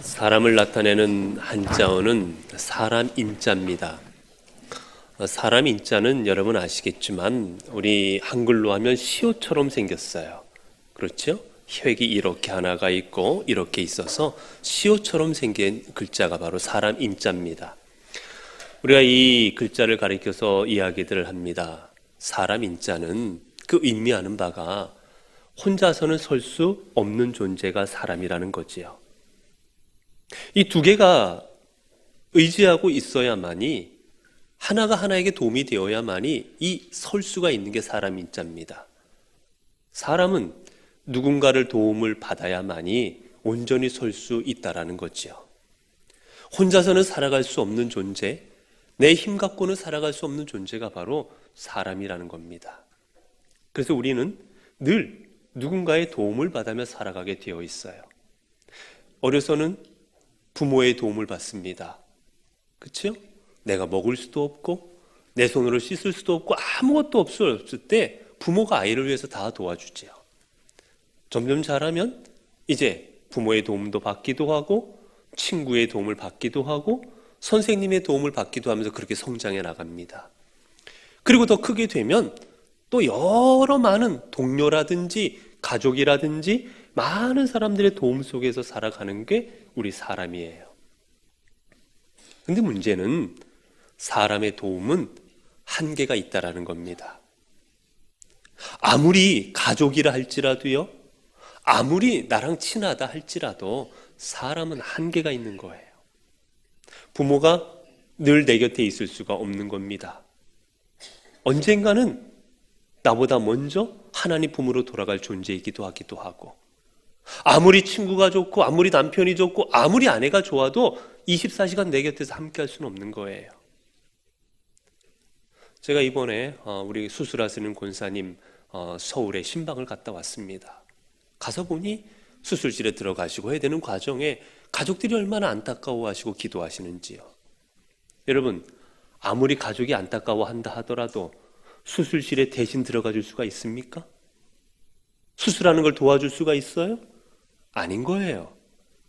사람을 나타내는 한자어는 사람 인자입니다. 사람 인자는 여러분 아시겠지만 우리 한글로 하면 시옷처럼 생겼어요. 그렇죠? 획이 이렇게 하나가 있고 이렇게 있어서 시옷처럼 생긴 글자가 바로 사람 인자입니다. 우리가 이 글자를 가리켜서 이야기들을 합니다. 사람 인자는 그 의미하는 바가 혼자서는 설 수 없는 존재가 사람이라는 거지요. 이 두 개가 의지하고 있어야만이, 하나가 하나에게 도움이 되어야만이 이 설 수가 있는 게 사람 인자입니다. 사람은 누군가를 도움을 받아야만이 온전히 설 수 있다라는 거지요. 혼자서는 살아갈 수 없는 존재, 내 힘 갖고는 살아갈 수 없는 존재가 바로 사람이라는 겁니다. 그래서 우리는 늘 누군가의 도움을 받으며 살아가게 되어 있어요. 어려서는 부모의 도움을 받습니다. 그렇죠? 내가 먹을 수도 없고 내 손으로 씻을 수도 없고 아무것도 없을 때 부모가 아이를 위해서 다 도와주지요. 점점 자라면 이제 부모의 도움도 받기도 하고 친구의 도움을 받기도 하고 선생님의 도움을 받기도 하면서 그렇게 성장해 나갑니다. 그리고 더 크게 되면 또 여러 많은 동료라든지 가족이라든지 많은 사람들의 도움 속에서 살아가는 게 우리 사람이에요. 근데 문제는 사람의 도움은 한계가 있다라는 겁니다. 아무리 가족이라 할지라도요, 아무리 나랑 친하다 할지라도 사람은 한계가 있는 거예요. 부모가 늘 내 곁에 있을 수가 없는 겁니다. 언젠가는 나보다 먼저 하나님 품으로 돌아갈 존재이기도 하기도 하고, 아무리 친구가 좋고 아무리 남편이 좋고 아무리 아내가 좋아도 24시간 내 곁에서 함께 할 수는 없는 거예요. 제가 이번에 우리 수술하시는 권사님 서울에 신방을 갔다 왔습니다. 가서 보니 수술실에 들어가시고 해야 되는 과정에 가족들이 얼마나 안타까워하시고 기도하시는지요. 여러분, 아무리 가족이 안타까워한다 하더라도 수술실에 대신 들어가 줄 수가 있습니까? 수술하는 걸 도와줄 수가 있어요? 아닌 거예요.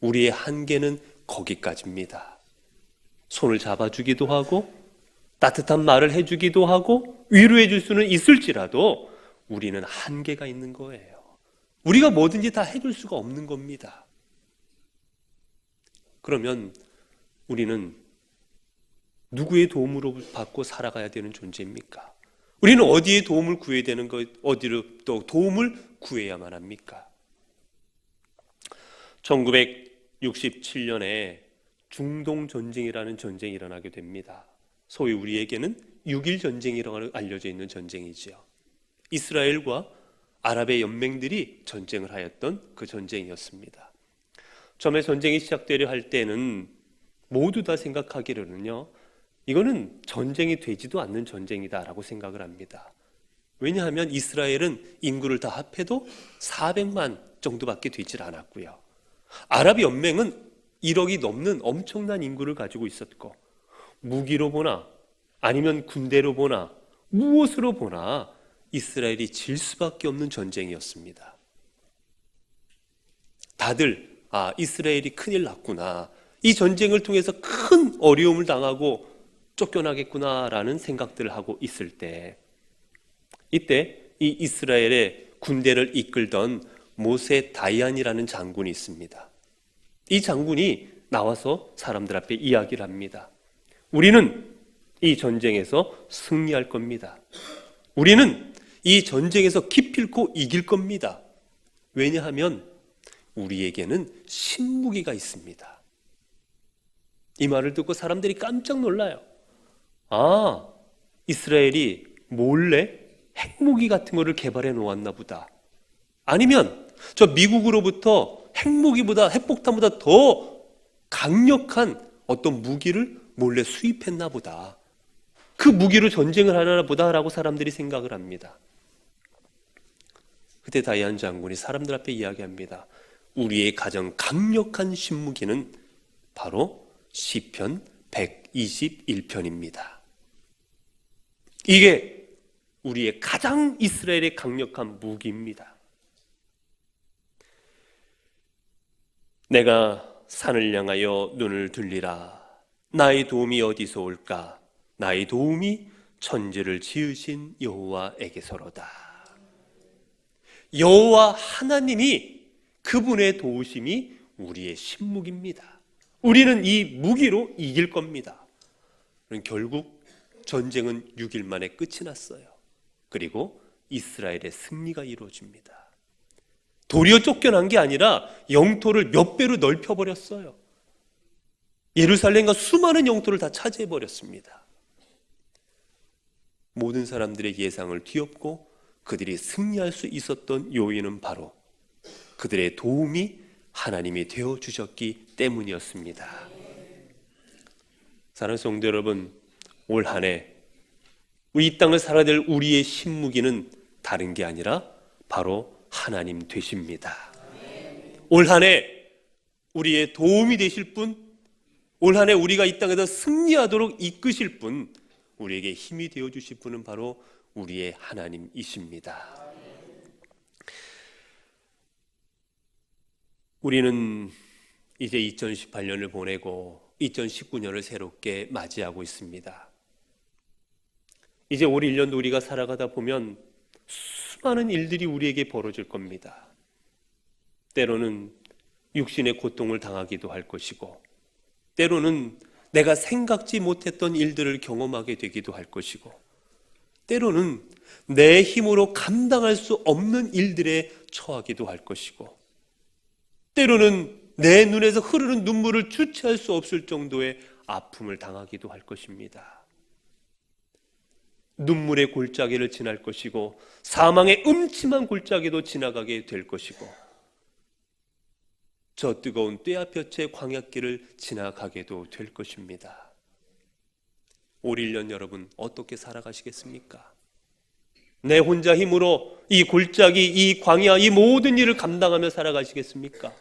우리의 한계는 거기까지입니다. 손을 잡아주기도 하고 따뜻한 말을 해주기도 하고 위로해 줄 수는 있을지라도 우리는 한계가 있는 거예요. 우리가 뭐든지 다 해줄 수가 없는 겁니다. 그러면 우리는 누구의 도움으로 받고 살아가야 되는 존재입니까? 우리는 어디에 도움을 구해야 되는 것, 어디로 또 도움을 구해야만 합니까? 1967년에 중동 전쟁이라는 전쟁이 일어나게 됩니다. 소위 우리에게는 6.1 전쟁이라고 알려져 있는 전쟁이지요. 이스라엘과 아랍의 연맹들이 전쟁을 하였던 그 전쟁이었습니다. 처음에 전쟁이 시작되려 할 때는 모두 다 생각하기로는요, 이거는 전쟁이 되지도 않는 전쟁이다라고 생각을 합니다. 왜냐하면 이스라엘은 인구를 다 합해도 400만 정도밖에 되질 않았고요. 아랍 연맹은 1억이 넘는 엄청난 인구를 가지고 있었고, 무기로 보나 아니면 군대로 보나 무엇으로 보나 이스라엘이 질 수밖에 없는 전쟁이었습니다. 다들 이스라엘이 큰일 났구나, 이 전쟁을 통해서 큰 어려움을 당하고 쫓겨나겠구나라는 생각들을 하고 있을 때, 이때 이 이스라엘의 군대를 이끌던 모세 다이안이라는 장군이 있습니다. 이 장군이 나와서 사람들 앞에 이야기를 합니다. 우리는 이 전쟁에서 승리할 겁니다. 우리는 이 전쟁에서 기필코 이길 겁니다. 왜냐하면 우리에게는 신무기가 있습니다. 이 말을 듣고 사람들이 깜짝 놀라요. 이스라엘이 몰래 핵무기 같은 거를 개발해 놓았나 보다. 아니면 저 미국으로부터 핵무기보다, 핵폭탄보다 더 강력한 어떤 무기를 몰래 수입했나 보다. 그 무기로 전쟁을 하나 보다라고 사람들이 생각을 합니다. 그때 다이안 장군이 사람들 앞에 이야기합니다. 우리의 가장 강력한 신무기는 바로 시편 121편입니다. 이게 우리의 가장 이스라엘의 강력한 무기입니다. 내가 산을 향하여 눈을 들리라. 나의 도움이 어디서 올까? 나의 도움이 천지를 지으신 여호와에게서로다. 여호와 하나님이, 그분의 도우심이 우리의 신무기입니다. 우리는 이 무기로 이길 겁니다. 결국 전쟁은 6일 만에 끝이 났어요. 그리고 이스라엘의 승리가 이루어집니다. 도리어 쫓겨난 게 아니라 영토를 몇 배로 넓혀버렸어요. 예루살렘과 수많은 영토를 다 차지해버렸습니다. 모든 사람들의 예상을 뒤엎고 그들이 승리할 수 있었던 요인은 바로 그들의 도움이 하나님이 되어주셨기 때문이었습니다. 사랑하는 성도 여러분, 올 한 해 이 땅을 살아야 될 우리의 신무기는 다른 게 아니라 바로 하나님 되십니다. 올 한 해 우리의 도움이 되실 분, 올 한 해 우리가 이 땅에서 승리하도록 이끄실 분, 우리에게 힘이 되어주실 분은 바로 우리의 하나님이십니다. 우리는 이제 2018년을 보내고 2019년을 새롭게 맞이하고 있습니다. 이제 올 1년도 우리가 살아가다 보면 수많은 일들이 우리에게 벌어질 겁니다. 때로는 육신의 고통을 당하기도 할 것이고, 때로는 내가 생각지 못했던 일들을 경험하게 되기도 할 것이고, 때로는 내 힘으로 감당할 수 없는 일들에 처하기도 할 것이고, 때로는 내 눈에서 흐르는 눈물을 주체할 수 없을 정도의 아픔을 당하기도 할 것입니다. 눈물의 골짜기를 지날 것이고, 사망의 음침한 골짜기도 지나가게 될 것이고, 저 뜨거운 떼아볕의 광야길을 지나가게도 될 것입니다. 올 1년 여러분 어떻게 살아가시겠습니까? 내 혼자 힘으로 이 골짜기, 이 광야, 이 모든 일을 감당하며 살아가시겠습니까?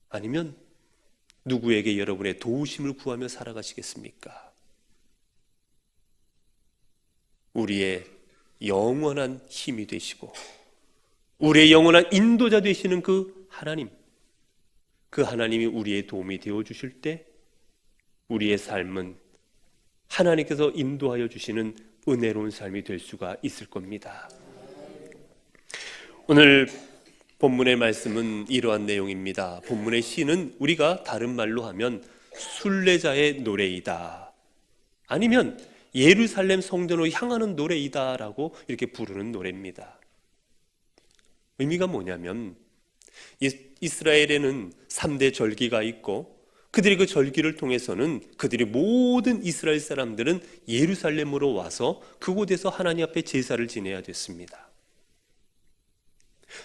아니면 누구에게 여러분의 도우심을 구하며 살아가시겠습니까? 우리의 영원한 힘이 되시고 우리의 영원한 인도자 되시는 그 하나님, 그 하나님이 우리의 도움이 되어주실 때 우리의 삶은 하나님께서 인도하여 주시는 은혜로운 삶이 될 수가 있을 겁니다. 오늘 본문의 말씀은 이러한 내용입니다. 본문의 시는 우리가 다른 말로 하면 순례자의 노래이다, 아니면 예루살렘 성전으로 향하는 노래이다 라고 이렇게 부르는 노래입니다. 의미가 뭐냐면 이스라엘에는 3대 절기가 있고 그들이 그 절기를 통해서는 그들이 모든 이스라엘 사람들은 예루살렘으로 와서 그곳에서 하나님 앞에 제사를 지내야 됐습니다.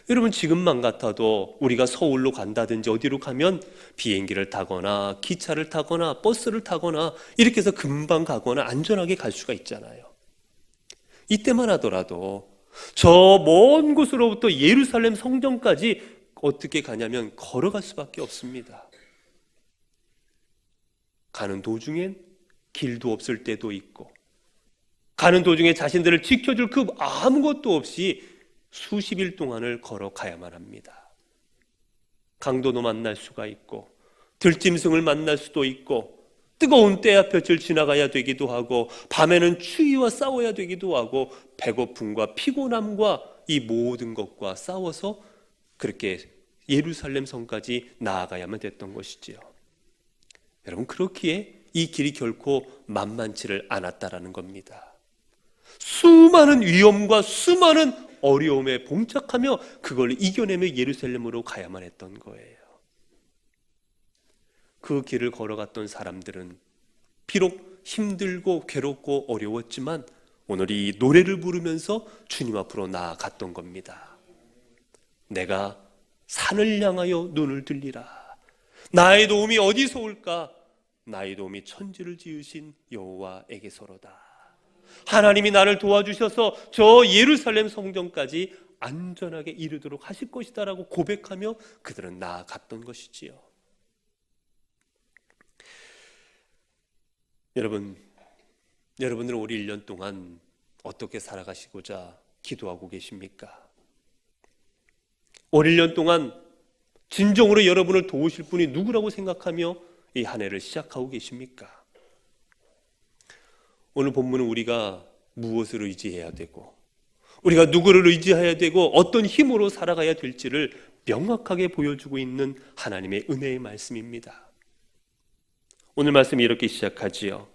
여러분, 지금만 같아도 우리가 서울로 간다든지 어디로 가면 비행기를 타거나 기차를 타거나 버스를 타거나 이렇게 해서 금방 가거나 안전하게 갈 수가 있잖아요. 이때만 하더라도 저 먼 곳으로부터 예루살렘 성전까지 어떻게 가냐면 걸어갈 수밖에 없습니다. 가는 도중엔 길도 없을 때도 있고, 가는 도중에 자신들을 지켜줄 그 아무것도 없이 수십일 동안을 걸어가야만 합니다. 강도도 만날 수가 있고, 들짐승을 만날 수도 있고, 뜨거운 떼아볕을 지나가야 되기도 하고, 밤에는 추위와 싸워야 되기도 하고, 배고픔과 피곤함과 이 모든 것과 싸워서 그렇게 예루살렘 성까지 나아가야만 됐던 것이지요. 여러분, 그렇기에 이 길이 결코 만만치를 않았다라는 겁니다. 수많은 위험과 수많은 어려움에 봉착하며 그걸 이겨내며 예루살렘으로 가야만 했던 거예요. 그 길을 걸어갔던 사람들은 비록 힘들고 괴롭고 어려웠지만 오늘 이 노래를 부르면서 주님 앞으로 나아갔던 겁니다. 내가 산을 향하여 눈을 들리라. 나의 도움이 어디서 올까? 나의 도움이 천지를 지으신 여호와에게서로다. 하나님이 나를 도와주셔서 저 예루살렘 성전까지 안전하게 이르도록 하실 것이다 라고 고백하며 그들은 나아갔던 것이지요. 여러분들은 올 1년 동안 어떻게 살아가시고자 기도하고 계십니까? 올 1년 동안 진정으로 여러분을 도우실 분이 누구라고 생각하며 이 한 해를 시작하고 계십니까? 오늘 본문은 우리가 무엇을 의지해야 되고, 우리가 누구를 의지해야 되고, 어떤 힘으로 살아가야 될지를 명확하게 보여주고 있는 하나님의 은혜의 말씀입니다. 오늘 말씀이 이렇게 시작하지요.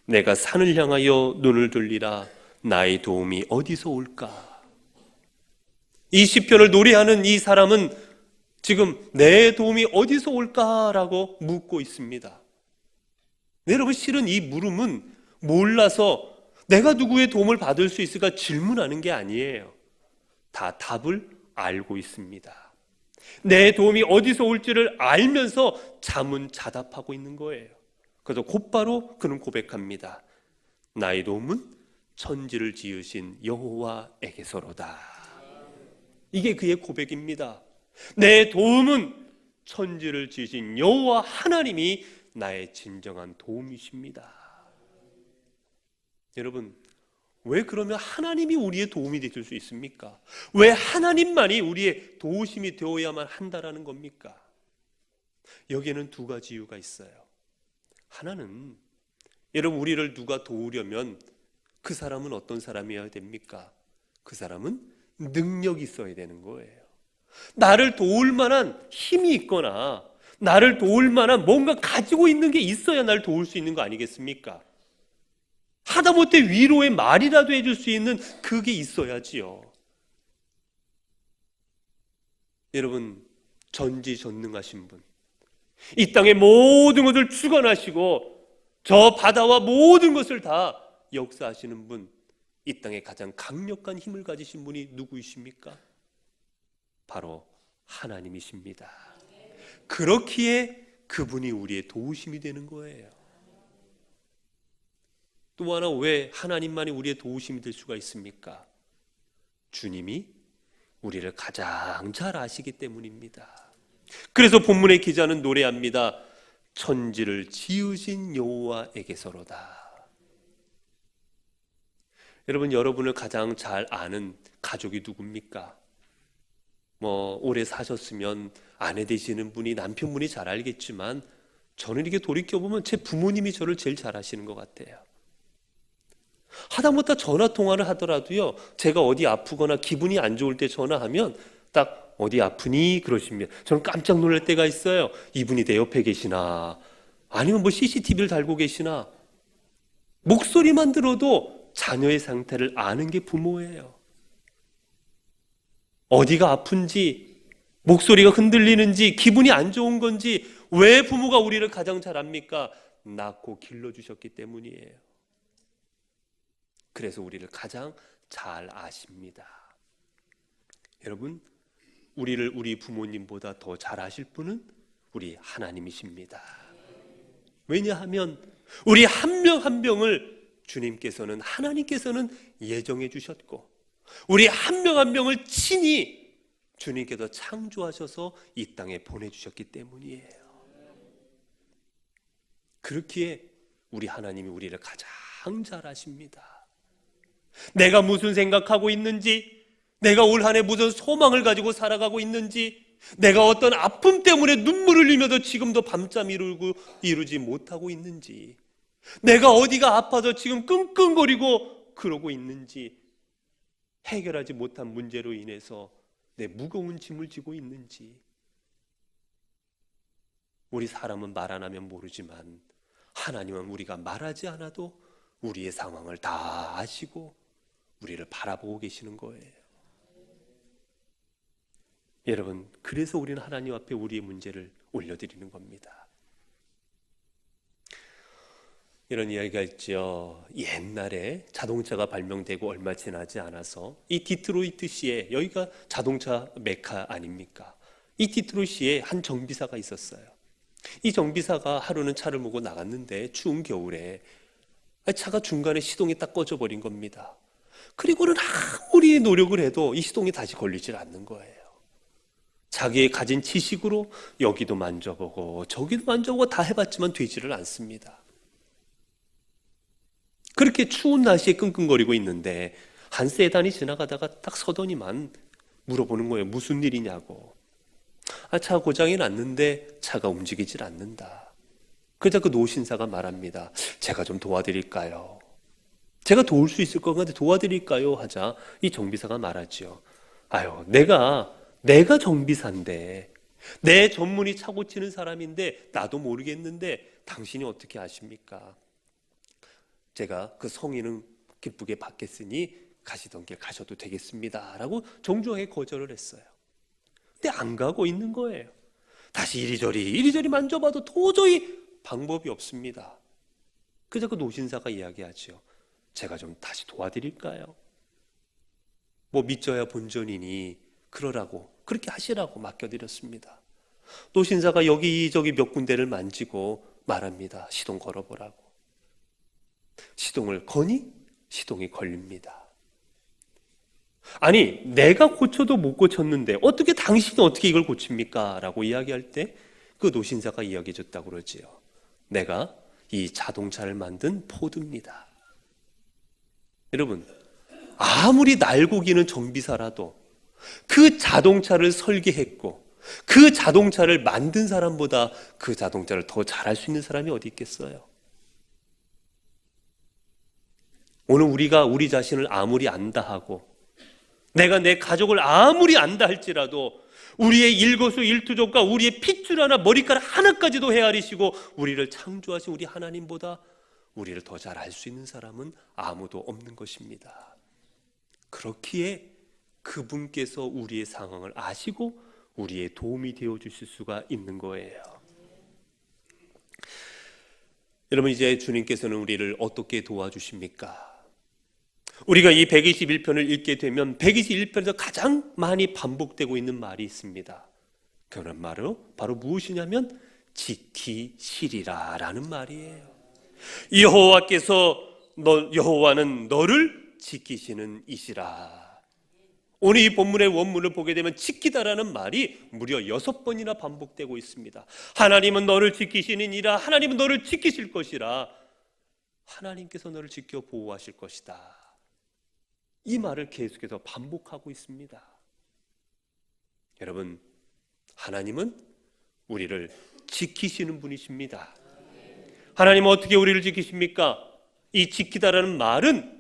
내가 산을 향하여 눈을 돌리라. 나의 도움이 어디서 올까? 이 시편을 노래하는 이 사람은 지금 내 도움이 어디서 올까라고 묻고 있습니다. 여러분, 실은 이 물음은 몰라서 내가 누구의 도움을 받을 수 있을까 질문하는 게 아니에요. 다 답을 알고 있습니다. 내 도움이 어디서 올지를 알면서 자문자답하고 있는 거예요. 그래서 곧바로 그는 고백합니다. 나의 도움은 천지를 지으신 여호와에게서로다. 이게 그의 고백입니다. 내 도움은 천지를 지으신 여호와 하나님이 나의 진정한 도움이십니다. 여러분, 왜 그러면 하나님이 우리의 도움이 되실 수 있습니까? 왜 하나님만이 우리의 도우심이 되어야만 한다라는 겁니까? 여기에는 두 가지 이유가 있어요. 하나는, 여러분, 우리를 누가 도우려면 그 사람은 어떤 사람이어야 됩니까? 그 사람은 능력이 있어야 되는 거예요. 나를 도울 만한 힘이 있거나 나를 도울 만한 뭔가 가지고 있는 게 있어야 나를 도울 수 있는 거 아니겠습니까? 하다못해 위로의 말이라도 해줄 수 있는 그게 있어야지요. 여러분, 전지전능하신 분, 이 땅의 모든 것을 주관하시고 저 바다와 모든 것을 다 역사하시는 분, 이 땅에 가장 강력한 힘을 가지신 분이 누구이십니까? 바로 하나님이십니다. 그렇기에 그분이 우리의 도우심이 되는 거예요. 또 하나, 왜 하나님만이 우리의 도우심이 될 수가 있습니까? 주님이 우리를 가장 잘 아시기 때문입니다. 그래서 본문의 기자는 노래합니다. 천지를 지으신 여호와에게서로다. 여러분, 여러분을 가장 잘 아는 가족이 누굽니까? 오래 사셨으면 아내 되시는 분이, 남편분이 잘 알겠지만 저는 이렇게 돌이켜보면 제 부모님이 저를 제일 잘 아시는 것 같아요. 하다못해 전화 통화를 하더라도요, 제가 어디 아프거나 기분이 안 좋을 때 전화하면 딱 어디 아프니? 그러십니다. 저는 깜짝 놀랄 때가 있어요. 이분이 내 옆에 계시나, 아니면 CCTV를 달고 계시나. 목소리만 들어도 자녀의 상태를 아는 게 부모예요. 어디가 아픈지, 목소리가 흔들리는지, 기분이 안 좋은 건지. 왜 부모가 우리를 가장 잘 압니까? 낳고 길러주셨기 때문이에요. 그래서 우리를 가장 잘 아십니다. 여러분, 우리를 우리 부모님보다 더 잘 아실 분은 우리 하나님이십니다. 왜냐하면 우리 한 명 한 명을 주님께서는, 하나님께서는 예정해 주셨고, 우리 한 명 한 명을 친히 주님께서 창조하셔서 이 땅에 보내주셨기 때문이에요. 그렇기에 우리 하나님이 우리를 가장 잘 아십니다. 내가 무슨 생각하고 있는지, 내가 올 한 해 무슨 소망을 가지고 살아가고 있는지, 내가 어떤 아픔 때문에 눈물을 흘리며도 지금도 밤잠 이루지 못하고 있는지, 내가 어디가 아파서 지금 끙끙거리고 그러고 있는지, 해결하지 못한 문제로 인해서 내 무거운 짐을 지고 있는지. 우리 사람은 말 안 하면 모르지만 하나님은 우리가 말하지 않아도 우리의 상황을 다 아시고 우리를 바라보고 계시는 거예요. 여러분, 그래서 우리는 하나님 앞에 우리의 문제를 올려드리는 겁니다. 이런 이야기가 있죠. 옛날에 자동차가 발명되고 얼마 지나지 않아서 이 디트로이트시에, 여기가 자동차 메카 아닙니까? 이 디트로이트시에 한 정비사가 있었어요. 이 정비사가 하루는 차를 몰고 나갔는데 추운 겨울에 차가 중간에 시동이 딱 꺼져버린 겁니다. 그리고는 아무리 노력을 해도 이 시동이 다시 걸리질 않는 거예요. 자기의 가진 지식으로 여기도 만져보고 저기도 만져보고 다 해봤지만 되지를 않습니다. 그렇게 추운 날씨에 끙끙거리고 있는데 한 세단이 지나가다가 딱 서더니만 물어보는 거예요. 무슨 일이냐고. 차 고장이 났는데 차가 움직이질 않는다. 그러자 그 노신사가 말합니다. 제가 좀 도와드릴까요? 제가 도울 수 있을 것 같은데 도와드릴까요? 하자 이 정비사가 말하지요. 아유, 내가 정비사인데, 내 전문이 차 고치는 사람인데 나도 모르겠는데 당신이 어떻게 아십니까? 제가 그 성인은 기쁘게 받겠으니 가시던 길 가셔도 되겠습니다 라고 정중하게 거절을 했어요. 근데 안 가고 있는 거예요. 다시 이리저리 만져봐도 도저히 방법이 없습니다. 그래서 그 노신사가 이야기하죠. 제가 좀 다시 도와드릴까요? 뭐 믿져야 본전이니 그러라고, 그렇게 하시라고 맡겨드렸습니다. 노신사가 여기저기 몇 군데를 만지고 말합니다. 시동 걸어보라고. 시동을 거니 시동이 걸립니다. 아니, 내가 고쳐도 못 고쳤는데 당신이 어떻게 이걸 고칩니까? 라고 이야기할 때 그 노신사가 이야기해 줬다고 그러지요. 내가 이 자동차를 만든 포드입니다. 여러분, 아무리 날고기는 정비사라도 그 자동차를 설계했고 그 자동차를 만든 사람보다 그 자동차를 더 잘할 수 있는 사람이 어디 있겠어요? 오늘 우리가 우리 자신을 아무리 안다 하고 내가 내 가족을 아무리 안다 할지라도 우리의 일거수일투족과 우리의 핏줄 하나 머리카락 하나까지도 헤아리시고 우리를 창조하신 우리 하나님보다 우리를 더 잘 알 수 있는 사람은 아무도 없는 것입니다. 그렇기에 그분께서 우리의 상황을 아시고 우리의 도움이 되어 주실 수가 있는 거예요. 여러분, 이제 주님께서는 우리를 어떻게 도와주십니까? 우리가 이 121편을 읽게 되면 121편에서 가장 많이 반복되고 있는 말이 있습니다. 그런 말은 바로 무엇이냐면 지키시리라 라는 말이에요. 여호와는 너를 지키시는 이시라. 오늘 이 본문의 원문을 보게 되면 지키다라는 말이 무려 6번이나 반복되고 있습니다. 하나님은 너를 지키시느니라. 하나님은 너를 지키실 것이라. 하나님께서 너를 지켜 보호하실 것이다. 이 말을 계속해서 반복하고 있습니다. 여러분, 하나님은 우리를 지키시는 분이십니다. 하나님은 어떻게 우리를 지키십니까? 이 지키다라는 말은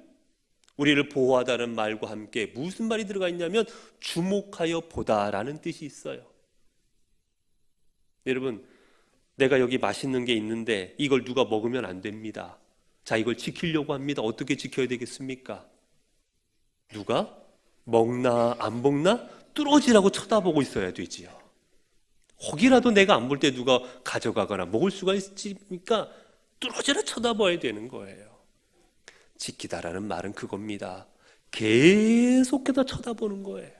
우리를 보호하다는 말과 함께 무슨 말이 들어가 있냐면 주목하여 보다라는 뜻이 있어요. 여러분, 내가 여기 맛있는 게 있는데 이걸 누가 먹으면 안 됩니다. 자, 이걸 지키려고 합니다. 어떻게 지켜야 되겠습니까? 누가 먹나 안 먹나 뚫어지라고 쳐다보고 있어야 되지요. 혹이라도 내가 안 볼 때 누가 가져가거나 먹을 수가 있습니까? 뚫어지라 쳐다봐야 되는 거예요. 지키다라는 말은 그겁니다. 계속해서 쳐다보는 거예요.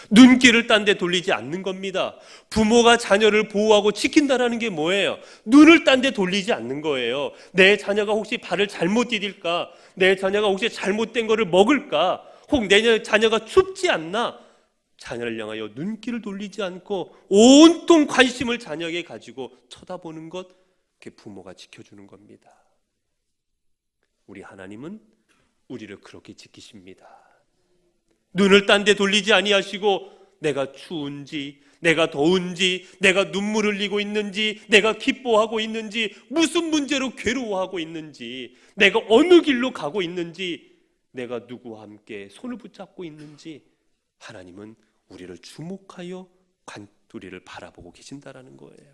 눈길을 딴 데 돌리지 않는 겁니다. 부모가 자녀를 보호하고 지킨다라는 게 뭐예요? 눈을 딴 데 돌리지 않는 거예요. 내 자녀가 혹시 발을 잘못 디딜까? 내 자녀가 혹시 잘못된 거를 먹을까? 혹 내 자녀가 춥지 않나? 자녀를 향하여 눈길을 돌리지 않고 온통 관심을 자녀에게 가지고 쳐다보는 것, 그게 부모가 지켜주는 겁니다. 우리 하나님은 우리를 그렇게 지키십니다. 눈을 딴 데 돌리지 아니하시고 내가 추운지, 내가 더운지, 내가 눈물 흘리고 있는지, 내가 기뻐하고 있는지, 무슨 문제로 괴로워하고 있는지, 내가 어느 길로 가고 있는지, 내가 누구와 함께 손을 붙잡고 있는지 하나님은 우리를 주목하여 우리를 바라보고 계신다라는 거예요.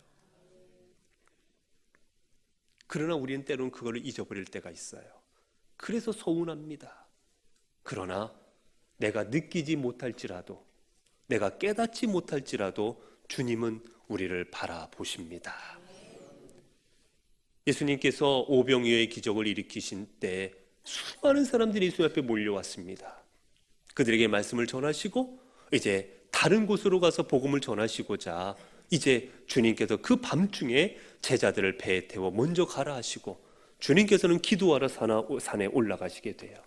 그러나 우리는 때로는 그걸 잊어버릴 때가 있어요. 그래서 서운합니다. 그러나 내가 느끼지 못할지라도, 내가 깨닫지 못할지라도 주님은 우리를 바라보십니다. 예수님께서 오병이어의 기적을 일으키신 때 수많은 사람들이 예수 앞에 몰려왔습니다. 그들에게 말씀을 전하시고 이제 다른 곳으로 가서 복음을 전하시고자 이제 주님께서 그 밤중에 제자들을 배에 태워 먼저 가라 하시고 주님께서는 기도하러 산에 올라가시게 돼요.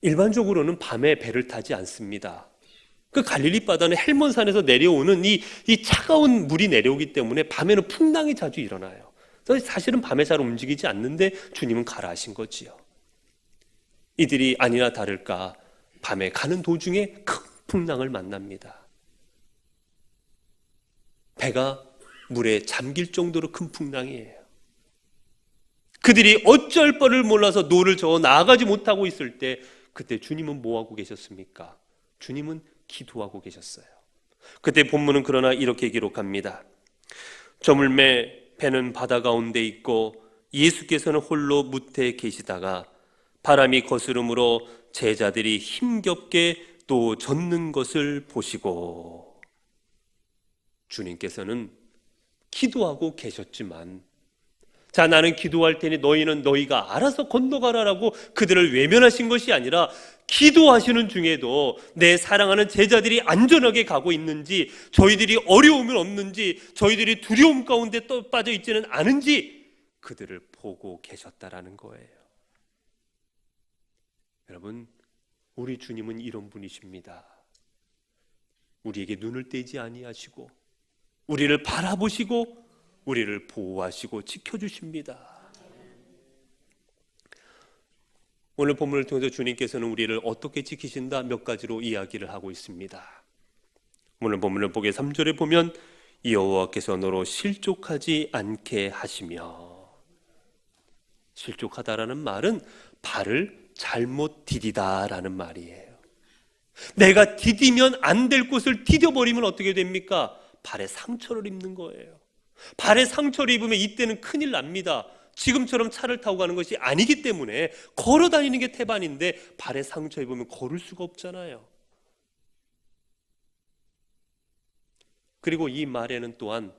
일반적으로는 밤에 배를 타지 않습니다. 그 갈릴리 바다는 헬몬산에서 내려오는 이 차가운 물이 내려오기 때문에 밤에는 풍랑이 자주 일어나요. 그래서 사실은 밤에 잘 움직이지 않는데 주님은 가라 하신 거지요. 이들이 아니나 다를까 밤에 가는 도중에 큰 풍랑을 만납니다. 배가 물에 잠길 정도로 큰 풍랑이에요. 그들이 어쩔 바를 몰라서 노를 저어 나아가지 못하고 있을 때 그때 주님은 뭐하고 계셨습니까? 주님은 기도하고 계셨어요. 그때 본문은 그러나 이렇게 기록합니다. 저물매 배는 바다 가운데 있고 예수께서는 홀로 무태에 계시다가 바람이 거스름으로 제자들이 힘겹게 또 젖는 것을 보시고, 주님께서는 기도하고 계셨지만, 자, 나는 기도할 테니 너희가 알아서 건너가라라고 그들을 외면하신 것이 아니라 기도하시는 중에도 내 사랑하는 제자들이 안전하게 가고 있는지, 저희들이 어려움은 없는지, 저희들이 두려움 가운데 빠져 있지는 않은지 그들을 보고 계셨다라는 거예요. 여러분, 우리 주님은 이런 분이십니다. 우리에게 눈을 떼지 아니하시고 우리를 바라보시고 우리를 보호하시고 지켜주십니다. 오늘 본문을 통해서 주님께서는 우리를 어떻게 지키신다 몇 가지로 이야기를 하고 있습니다. 오늘 본문을 보게 3절에 보면 여호와께서 너로 실족하지 않게 하시며, 실족하다라는 말은 발을 잘못 디디다라는 말이에요. 내가 디디면 안 될 곳을 디뎌버리면 어떻게 됩니까? 발에 상처를 입는 거예요. 발에 상처를 입으면 이때는 큰일 납니다. 지금처럼 차를 타고 가는 것이 아니기 때문에 걸어 다니는 게 태반인데 발에 상처 입으면 걸을 수가 없잖아요. 그리고 이 말에는 또한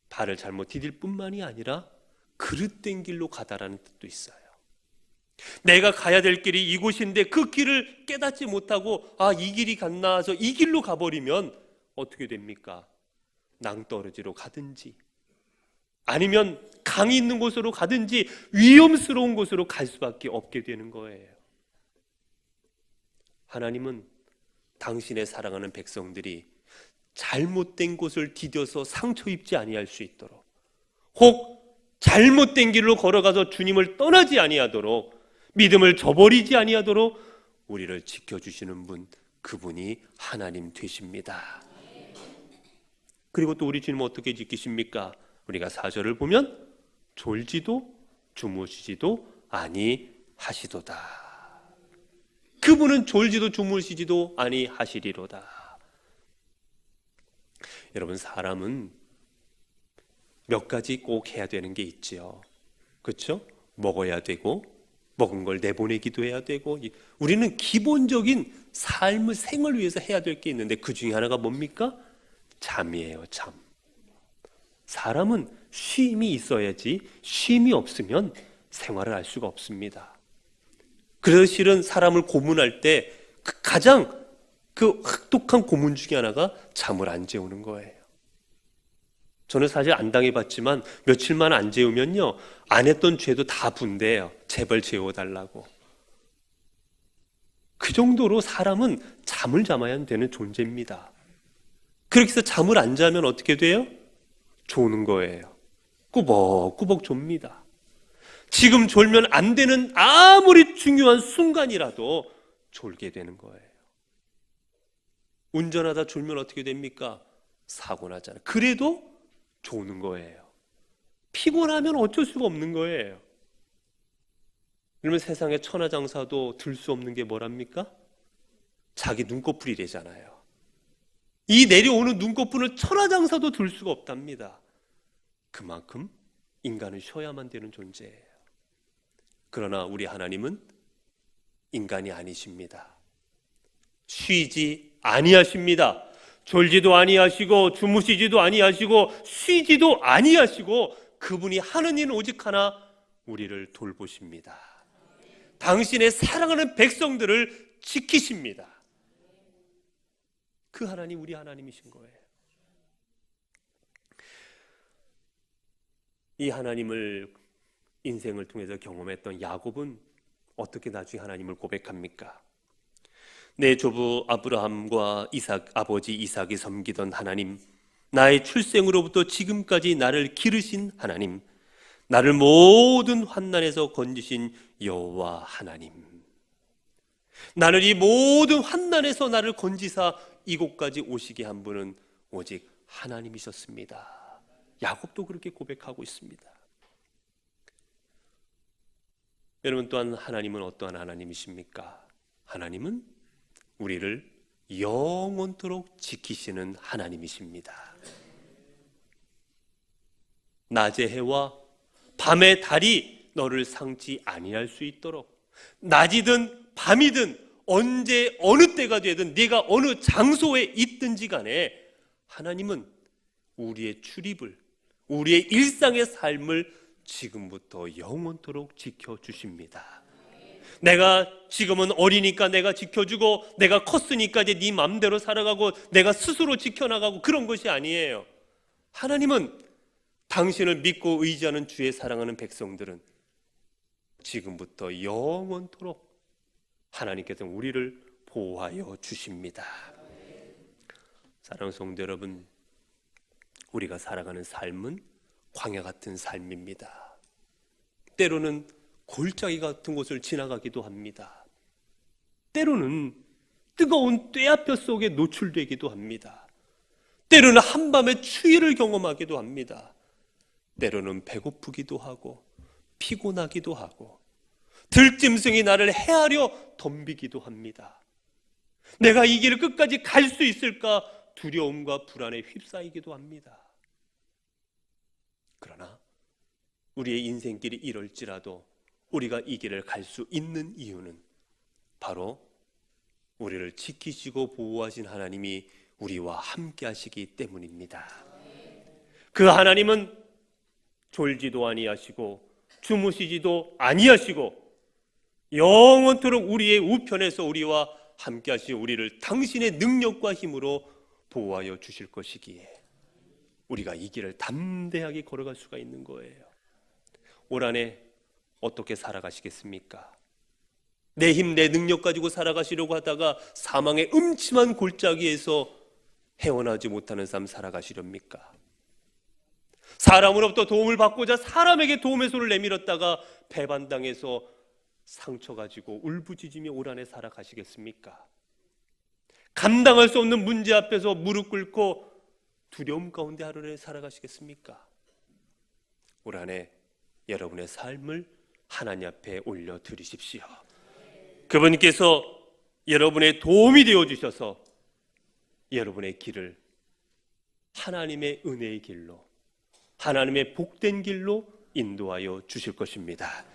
발을 잘못 디딜 뿐만이 아니라 그릇된 길로 가다라는 뜻도 있어요. 내가 가야 될 길이 이곳인데 그 길을 깨닫지 못하고 이 길이 갔나 해서 이 길로 가버리면 어떻게 됩니까? 낭떠러지로 가든지 아니면 강이 있는 곳으로 가든지 위험스러운 곳으로 갈 수밖에 없게 되는 거예요. 하나님은 당신의 사랑하는 백성들이 잘못된 곳을 디뎌서 상처 입지 아니할 수 있도록, 혹 잘못된 길로 걸어가서 주님을 떠나지 아니하도록, 믿음을 저버리지 아니하도록 우리를 지켜주시는 분, 그분이 하나님 되십니다. 그리고 또 우리 주님은 어떻게 지키십니까? 우리가 4절을 보면 졸지도 주무시지도 아니하시도다. 그분은 졸지도 주무시지도 아니하시리로다. 여러분, 사람은 몇 가지 꼭 해야 되는 게 있지요. 그렇죠? 먹어야 되고, 먹은 걸 내보내기도 해야 되고, 우리는 기본적인 삶을, 생을 위해서 해야 될 게 있는데 그 중에 하나가 뭡니까? 잠이에요, 잠. 사람은 쉼이 있어야지 쉼이 없으면 생활을 할 수가 없습니다. 그래서 실은 사람을 고문할 때 가장 혹독한 고문 중에 하나가 잠을 안 재우는 거예요. 저는 사실 안 당해봤지만 며칠만 안 재우면요, 안 했던 죄도 다 분대요. 제발 재워달라고. 그 정도로 사람은 잠을 잠아야 되는 존재입니다. 그렇게 해서 잠을 안 자면 어떻게 돼요? 조는 거예요. 꾸벅꾸벅 좁니다. 지금 졸면 안 되는 아무리 중요한 순간이라도 졸게 되는 거예요. 운전하다 졸면 어떻게 됩니까? 사고 나잖아요. 그래도 조는 거예요. 피곤하면 어쩔 수가 없는 거예요. 그러면 세상에 천하장사도 들 수 없는 게 뭐랍니까? 자기 눈꺼풀이래잖아요. 이 내려오는 눈꺼풀을 천하장사도 들 수가 없답니다. 그만큼 인간은 쉬어야만 되는 존재예요. 그러나 우리 하나님은 인간이 아니십니다. 쉬지 아니하십니다. 졸지도 아니하시고 주무시지도 아니하시고 쉬지도 아니하시고 그분이 하는 일은 오직 하나, 우리를 돌보십니다. 당신의 사랑하는 백성들을 지키십니다. 그 하나님, 우리 하나님이신 거예요. 이 하나님을 인생을 통해서 경험했던 야곱은 어떻게 나중에 하나님을 고백합니까? 내 조부 아브라함과 아버지 이삭이 섬기던 하나님, 나의 출생으로부터 지금까지 나를 기르신 하나님, 나를 모든 환난에서 건지신 여호와 하나님, 나를 이 모든 환난에서 나를 건지사 이곳까지 오시게 한 분은 오직 하나님이셨습니다. 야곱도 그렇게 고백하고 있습니다. 여러분, 또한 하나님은 어떠한 하나님이십니까? 하나님은 우리를 영원토록 지키시는 하나님이십니다. 낮의 해와 밤의 달이 너를 상치 아니할 수 있도록, 낮이든 밤이든 언제 어느 때가 되든 네가 어느 장소에 있든지 간에 하나님은 우리의 출입을, 우리의 일상의 삶을 지금부터 영원토록 지켜주십니다. 내가 지금은 어리니까 내가 지켜주고, 내가 컸으니까 이제 네 마음대로 살아가고, 내가 스스로 지켜나가고, 그런 것이 아니에요. 하나님은 당신을 믿고 의지하는 주의 사랑하는 백성들은 지금부터 영원토록 하나님께서는 우리를 보호하여 주십니다. 사랑하는 성도 여러분, 우리가 살아가는 삶은 광야 같은 삶입니다. 때로는 골짜기 같은 곳을 지나가기도 합니다. 때로는 뜨거운 떼아볕 속에 노출되기도 합니다. 때로는 한밤의 추위를 경험하기도 합니다. 때로는 배고프기도 하고 피곤하기도 하고 들짐승이 나를 해하려 덤비기도 합니다. 내가 이 길을 끝까지 갈 수 있을까 두려움과 불안에 휩싸이기도 합니다. 그러나 우리의 인생길이 이럴지라도 우리가 이 길을 갈 수 있는 이유는 바로 우리를 지키시고 보호하신 하나님이 우리와 함께 하시기 때문입니다. 그 하나님은 졸지도 아니하시고 주무시지도 아니하시고 영원토록 우리의 우편에서 우리와 함께 하시 우리를 당신의 능력과 힘으로 보호하여 주실 것이기에 우리가 이 길을 담대하게 걸어갈 수가 있는 거예요. 올 한해 어떻게 살아가시겠습니까? 내 힘, 내 능력 가지고 살아가시려고 하다가 사망의 음침한 골짜기에서 헤어나지 못하는 삶 살아가시렵니까? 사람으로부터 도움을 받고자 사람에게 도움의 손을 내밀었다가 배반당해서 상처 가지고 울부짖으며 올 한해 살아가시겠습니까? 감당할 수 없는 문제 앞에서 무릎 꿇고 두려움 가운데 하루를 살아가시겠습니까? 올 한해 여러분의 삶을 하나님 앞에 올려드리십시오. 그분께서 여러분의 도움이 되어주셔서 여러분의 길을 하나님의 은혜의 길로, 하나님의 복된 길로 인도하여 주실 것입니다.